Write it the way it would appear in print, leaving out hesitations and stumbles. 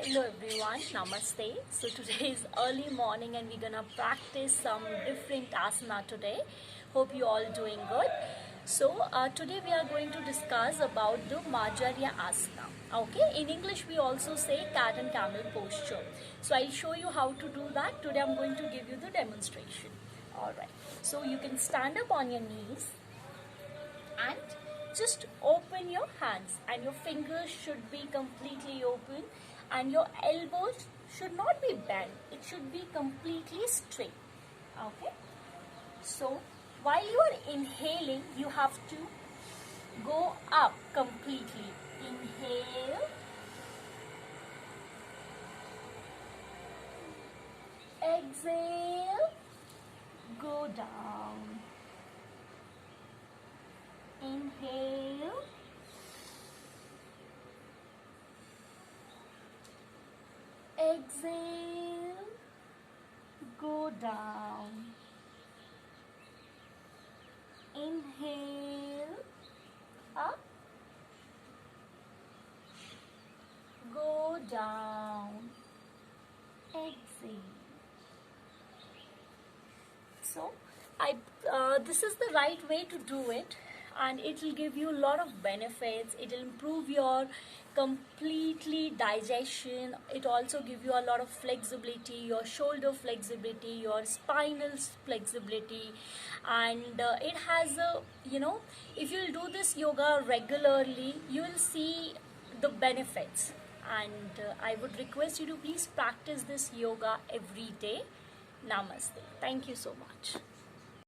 Hello everyone, namaste. So today is early morning and we're gonna practice some different asana today. Hope you all doing good. So today we are going to discuss about the Marjaryasana. Okay, in English we also say cat and camel posture. So I'll show you how to do that. Today I'm going to give you the demonstration. Alright, so you can stand up on your knees and just open your hands, and your fingers should be completely open and your elbows should not be bent. It should be completely straight. Okay, so while you are inhaling, you have to go up completely. Inhale, exhale, go down. Inhale, exhale, go down. Inhale, up, go down, exhale. So this is the right way to do it, and it will give you a lot of benefits. It will improve your completely digestion. It also give you a lot of flexibility, your shoulder flexibility, your spinal flexibility, and it has a, if you'll do this yoga regularly, you will see the benefits. And I would request you to please practice this yoga every day. Namaste. Thank you so much.